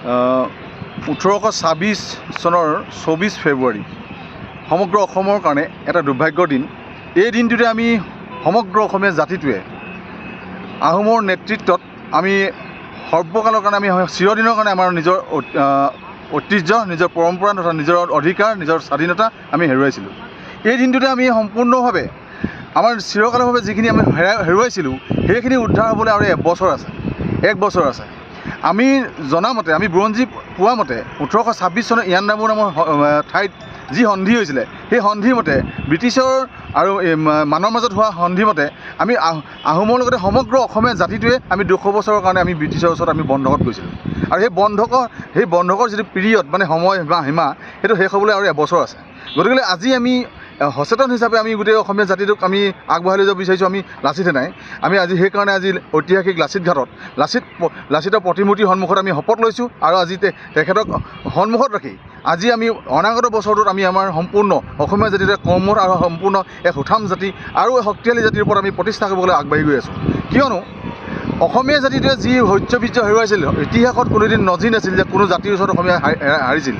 1826 চনৰ 24 ফেব্ৰুৱাৰী সমগ্ৰ অসমৰ কাৰণে এটা দুৰ্ভাগ্যৰ দিন। এই দিনটোতে আমি সমগ্ৰ অসমীয়া জাতিটোৱে আহোমৰ নেতৃত্বত আমি সৰ্বকালৰ কাৰণে আমি চিৰদিনৰ কাৰণে আমাৰ নিজৰ ঐতিহ্য, নিজৰ পৰম্পৰা তথা নিজৰ অধিকাৰ, নিজৰ স্বাধীনতা আমি হেৰুৱাইছিলোঁ। এই দিনটোতে আমি সম্পূৰ্ণভাৱে আমাৰ চিৰকালভাৱে যিখিনি আমি হেৰুৱাইছিলোঁ সেইখিনি উদ্ধাৰ হ'বলৈ আৰু এক বছৰ আছে। আমি জনামতে, আমি বুৰঞ্জী পোৱা মতে 1826 চনৰ ইয়াণ্ডাবু নামৰ ঠাইত যি সন্ধি হৈছিলে, সেই সন্ধিৰ মতে ব্ৰিটিছৰ আৰু মানৰ মাজত হোৱা সন্ধি মতে আমি আহোমৰ লগতে সমগ্ৰ অসমীয়া জাতিটোৱে আমি 200 বছৰৰ কাৰণে আমি ব্ৰিটিছৰ ওচৰত আমি বন্ধকত গৈছিলোঁ। আৰু সেই বন্ধকৰ যিটো পিৰিয়ড মানে সময় বা সীমা সেইটো শেষ হ'বলৈ আৰু এবছৰ আছে। গতিকে আজি আমি সচেতন হিচাপে আমি গোটেই অসমীয়া জাতিটোক আমি আগবঢ়াই লৈ যাব বিচাৰিছোঁ। আমি লাচিত সেনাই আমি আজি সেইকাৰণে আজি ঐতিহাসিক লাচিত ঘাটত লাচিতৰ প্ৰতিমূৰ্তিৰ সন্মুখত আমি শপত লৈছোঁ। আৰু আজি তেখেতক সন্মুখত ৰাখি আজি আমি অনাগত বছৰটোত আমি আমাৰ সম্পূৰ্ণ অসমীয়া জাতিটোৱে কৰ্মত আৰু সম্পূৰ্ণ এক সুঠাম জাতি আৰু শক্তিশালী জাতিৰ ওপৰত আমি প্ৰতিষ্ঠা কৰিবলৈ আগবাঢ়ি গৈ আছোঁ। কিয়নো অসমীয়া জাতিটোৱে যি শৌৰ্য হেৰুৱাইছিল, ইতিহাসত কোনোদিন নজি নাছিল যে কোনো জাতিৰ ওচৰত অসমীয়া হাৰিছিল।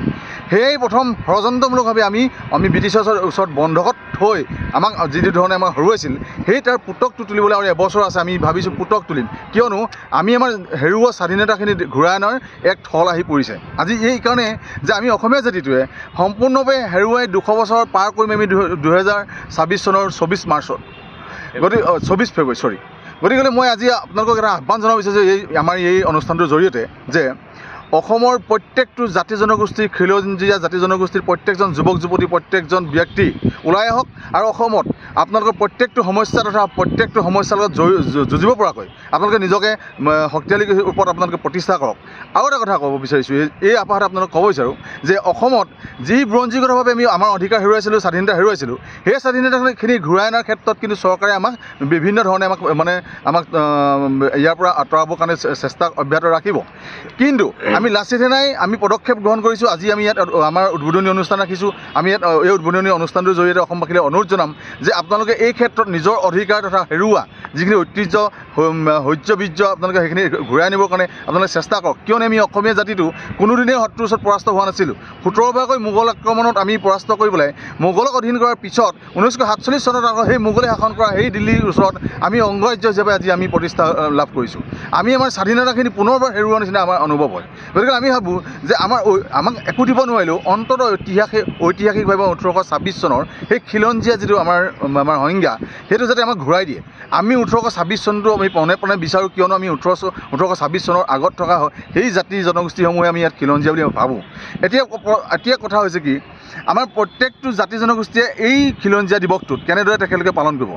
সেয়াই প্ৰথম ষড়যন্ত্ৰমূলকভাৱে আমি ব্ৰিটিছৰ ওচৰত বন্ধকত থৈ আমাক যিটো ধৰণে আমাক হৰুৱাইছিল সেই তাৰ পুতকটো তুলিবলৈ আৰু এবছৰ আছে। আমি ভাবিছোঁ পুতক তুলিম, কিয়নো আমি আমাৰ হেৰুওৱা স্বাধীনতাখিনি ঘূৰাই অনাৰ এক থল আহি পৰিছে আজি। এইকাৰণে যে আমি অসমীয়া জাতিটোৱে সম্পূৰ্ণভাৱে হেৰুৱাই 200 বছৰ পাৰ কৰিম আমি 2026 চনৰ 24 মাৰ্চত, গতিকে 24 ফেব্ৰুৱাৰী গতিকে মই আজি আপোনালোকক এটা আহ্বান জনাব বিচাৰিছোঁ আমাৰ এই অনুষ্ঠানটোৰ জৰিয়তে যে অসমৰ প্ৰত্যেকটো জাতি জনগোষ্ঠীৰ খিলঞ্জীয়া জাতি জনগোষ্ঠীৰ প্ৰত্যেকজন যুৱক যুৱতী, প্ৰত্যেকজন ব্যক্তি ওলাই আহক আৰু অসমত আপোনালোকৰ প্ৰত্যেকটো সমস্যা তথা প্ৰত্যেকটো সমস্যাৰ লগত যুঁজিব পৰাকৈ আপোনালোকে নিজকে শক্তিশালী ওপৰত আপোনালোকে প্ৰতিষ্ঠা কৰক। আৰু এটা কথা ক'ব বিচাৰিছোঁ, এই আপাহতে আপোনালোকক ক'ব বিচাৰোঁ যে অসমত যি বুৰঞ্জীগতভাৱে আমি আমাৰ অধিকাৰ হেৰুৱাইছিলোঁ, স্বাধীনতা হেৰুৱাইছিলোঁ, সেই স্বাধীনতাখিনি ঘূৰাই অনাৰ ক্ষেত্ৰত কিন্তু চৰকাৰে আমাক বিভিন্ন ধৰণে আমাক ইয়াৰ পৰা আঁতৰাবৰ কাৰণে চেষ্টা অব্যাহত ৰাখিব। কিন্তু আমি লাচিত সেনাই আমি পদক্ষেপ গ্ৰহণ কৰিছোঁ। আজি আমি ইয়াত আমাৰ উদ্বোধনী অনুষ্ঠান ৰাখিছোঁ। আমি ইয়াত এই উদ্বোধনী অনুষ্ঠানটোৰ জৰিয়তে অসমবাসীলৈ অনুৰোধ জনাম যে আপোনালোকে এই ক্ষেত্ৰত নিজৰ অধিকাৰ তথা হেৰুওৱা যিখিনি ঐতিহ্য, শৌৰ্য আপোনালোকে সেইখিনি ঘূৰাই আনিবৰ কাৰণে আপোনালোকে চেষ্টা কৰক। কিয়নো আমি অসমীয়া জাতিটো কোনোদিনেই শত্ৰুৰ ওচৰত পৰাস্ত হোৱা নাছিলোঁ। 17বাৰকৈ মোগল আক্ৰমণত আমি পৰাস্ত কৰি পেলাই মোগলক অধীন কৰাৰ পিছত 1947 চনত আকৌ সেই মোগলে শাসন কৰা সেই দিল্লীৰ ওচৰত আমি অংগৰাজ্য হিচাপে আজি আমি প্ৰতিষ্ঠা লাভ কৰিছোঁ। আমি আমাৰ স্বাধীনতাখিনি পুনৰবাৰ হেৰুওৱাৰ নিচিনা আমাৰ অনুভৱ হয়। গতিকে আমি ভাবোঁ যে আমাক একো দিব নোৱাৰিলেও অন্ততঃ ঐতিহাসিকভাৱে 1826 চনৰ সেই খিলঞ্জীয়া যিটো আমাৰ সংজ্ঞা সেইটো যাতে আমাক ঘূৰাই দিয়ে। আমি 1826 চনটো আমি পনে বিচাৰোঁ, কিয়নো আমি 1826 চনৰ আগত থকা সেই জাতি জনগোষ্ঠীসমূহে আমি ইয়াত খিলঞ্জীয়া বুলি ভাবোঁ। এতিয়া কথা হৈছে কি, আমাৰ প্ৰত্যেকটো জাতি জনগোষ্ঠীয়ে এই খিলঞ্জীয়া দিৱসটোত কেনেদৰে তেখেতলোকে পালন কৰিব।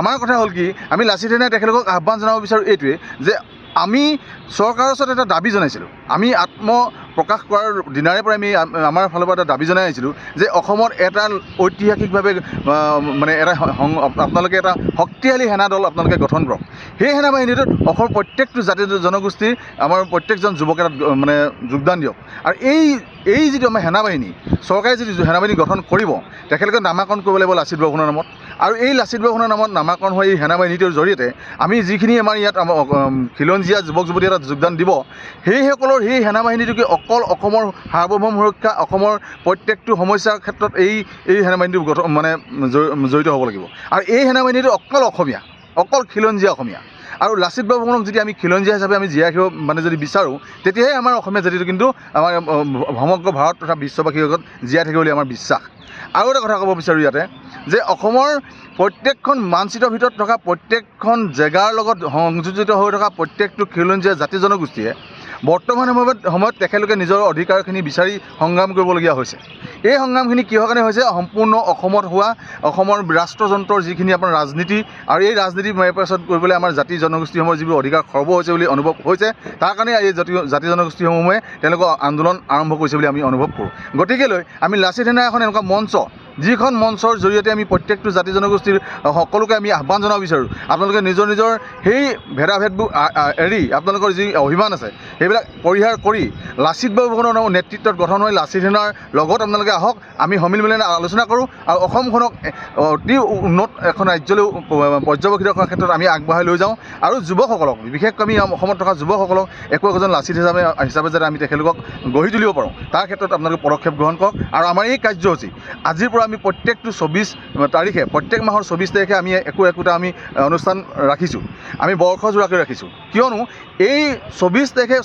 আমাৰ কথা হ'ল কি, আমি লাচিত সেনাই তেখেতলোকক আহ্বান জনাব বিচাৰোঁ এইটোৱে যে আমি চৰকাৰৰ ওচৰত এটা দাবী জনাইছিলোঁ। আমি আত্মপ্ৰকাশ কৰাৰ দিনাৰে পৰা আমি আমাৰ ফালৰ পৰা এটা দাবী জনাই আহিছিলোঁ যে অসমত এটা ঐতিহাসিকভাৱে এটা আপোনালোকে এটা শক্তিশালী সেনা দল আপোনালোকে গঠন কৰক। সেই সেনাবাহিনীটোত অসমৰ প্ৰত্যেকটো জাতি জনগোষ্ঠীৰ আমাৰ প্ৰত্যেকজন যুৱকে তাত যোগদান দিয়ক। আৰু এই যিটো আমাৰ সেনাবাহিনী, চৰকাৰে যিটো সেনাবাহিনী গঠন কৰিব তেখেতলোকে নামাকৰণ কৰিব লাগিব লাচিত বৰফুকনৰ নামত। আৰু এই লাচিত বৰফুকনৰ নামত নামাকৰণ হোৱা এই সেনাবাহিনীটোৰ জৰিয়তে আমি যিখিনি আমাৰ ইয়াত খিলঞ্জীয়া যুৱক যুৱতী এটা যোগদান দিব, সেইসকলৰ সেই সেনাবাহিনীটোকে অকল অসমৰ সাৰ্বভৌম সুৰক্ষা, অসমৰ প্ৰত্যেকটো সমস্যাৰ ক্ষেত্ৰত এই সেনাবাহিনীটো জড়িত হ'ব লাগিব। আৰু এই সেনাবাহিনীটো অকল খিলঞ্জীয়া অসমীয়া। আৰু লাচিত বৰফুকনক যদি আমি খিলঞ্জীয়া হিচাপে আমি জীয়াই ৰাখিব যদি বিচাৰোঁ, তেতিয়াহে আমাৰ অসমীয়া জাতিটো কিন্তু আমাৰ সমগ্ৰ ভাৰত তথা বিশ্ববাসীৰ লগত জীয়াই থাকিব বুলি আমাৰ বিশ্বাস। আৰু এটা কথা ক'ব বিচাৰোঁ ইয়াতে যে অসমৰ প্ৰত্যেকখন মানচিত্ৰৰ ভিতৰত থকা প্ৰত্যেকখন জেগাৰ লগত সংযোজিত হৈ থকা প্ৰত্যেকটো খিলঞ্জীয়া জাতি জনগোষ্ঠীয়ে বৰ্তমান সময়ত তেখেতলোকে নিজৰ অধিকাৰখিনি বিচাৰি সংগ্ৰাম কৰিবলগীয়া হৈছে। এই সংগ্ৰামখিনি কিহৰ কাৰণে হৈছে? সম্পূৰ্ণ অসমত হোৱা অসমৰ ৰাষ্ট্ৰযন্ত্ৰৰ যিখিনি আপোনাৰ ৰাজনীতি আৰু এই ৰাজনীতি পাছত কৰিবলৈ আমাৰ জাতি জনগোষ্ঠীসমূহৰ যিবোৰ অধিকাৰ খৰ্ব হৈছে বুলি অনুভৱ হৈছে, তাৰ কাৰণে এই জাতি জনগোষ্ঠীসমূহে তেওঁলোকৰ আন্দোলন আৰম্ভ কৰিছে বুলি আমি অনুভৱ কৰোঁ। গতিকেলৈ আমি লাচিত সেনাই এখন এনেকুৱা মঞ্চ যিখন মঞ্চৰ জৰিয়তে আমি প্ৰত্যেকটো জাতি জনগোষ্ঠীৰ সকলোকে আমি আহ্বান জনাব বিচাৰোঁ, আপোনালোকে নিজৰ নিজৰ সেই ভেদাভেদবোৰ এৰি আপোনালোকৰ যি অভিমান আছে সেইবিলাক পৰিহাৰ কৰি লাচিত বৰফুকনৰ নেতৃত্বত গঠন হৈ লাচিত সেনাৰ লগত আপোনালোকে আহক, আমি সমিল মিলেৰে আলোচনা কৰোঁ আৰু অসমখনক অতি উন্নত এখন ৰাজ্যলৈ পৰ্যবেক্ষিত কৰাৰ ক্ষেত্ৰত আমি আগবঢ়াই লৈ যাওঁ আৰু যুৱকসকলক বিশেষকৈ আমি অসমত থকা যুৱকসকলক একোজন লাচিত হিচাপে যাতে আমি তেখেতলোকক গঢ়ি তুলিব পাৰোঁ তাৰ ক্ষেত্ৰত আপোনালোকে পদক্ষেপ গ্ৰহণ কৰক। আৰু আমাৰ এই কাৰ্যসূচী আজিৰ পৰা আমি প্ৰত্যেকটো 24 তাৰিখে প্ৰত্যেক মাহৰ 24 তাৰিখে আমি একোটা আমি অনুষ্ঠান ৰাখিছোঁ, আমি বৰ্ষজোৰাকৈ ৰাখিছোঁ, কিয়নো এই 24 তাৰিখে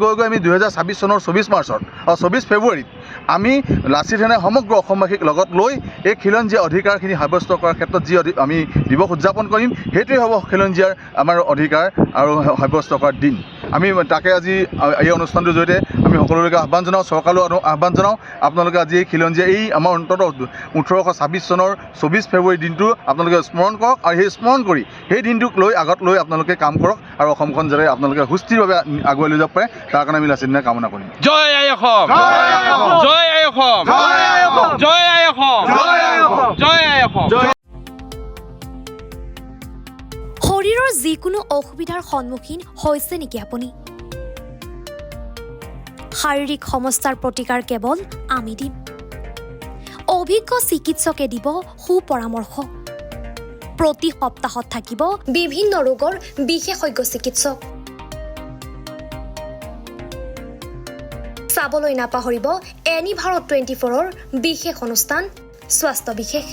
গৈ গৈ আমি 2026 চনৰ 24 মাৰ্চত 24 ফেব্ৰুৱাৰীত আমি লাচিত সেনাই সমগ্ৰ অসমবাসীক লগত লৈ এই খিলঞ্জীয়া অধিকাৰখিনি সাব্যস্ত কৰাৰ ক্ষেত্ৰত যি আমি দিৱস উদযাপন কৰিম সেইটোৱে হ'ব খিলঞ্জীয়াৰ আমাৰ অধিকাৰ আৰু সাব্যস্ত কৰাৰ দিন। আমি তাকে আজি এই অনুষ্ঠানটোৰ জৰিয়তে আমি সকলোলৈকে আহ্বান জনাওঁ, চৰকাৰলৈ আহ্বান জনাওঁ, আপোনালোকে আজি এই খিলঞ্জীয়া এই আমাৰ অন্ততঃ 1826 চনৰ 24 ফেব্ৰুৱাৰী দিনটো আপোনালোকে স্মৰণ কৰক আৰু সেই স্মৰণ কৰি সেই দিনটোক আগত লৈ আপোনালোকে কাম কৰক আৰু অসমখন যাতে আপোনালোকে সুস্থিৰভাৱে আগুৱাই লৈ যাব পাৰে তাৰ কাৰণে আমি লাচিত সেনাই কামনা কৰিম। জয় আই অসম, জয় আই অসম, জয় আই অসম, জয় আই অসম। শৰীৰৰ যিকোনো অসুবিধাৰ সন্মুখীন হৈছে নেকি আপুনি? শাৰীৰিক সমস্যাৰ প্ৰতিকাৰ কেৱল আমি দিম। অভিজ্ঞ চিকিৎসকে দিব সুপৰামৰ্শ। প্ৰতি সপ্তাহত থাকিব বিভিন্ন ৰোগৰ বিশেষজ্ঞ চিকিৎসক। চাবলৈ নাপাহৰিব এনি ভাৰত 24ৰ বিশেষ অনুষ্ঠান স্বাস্থ্য বিশেষ।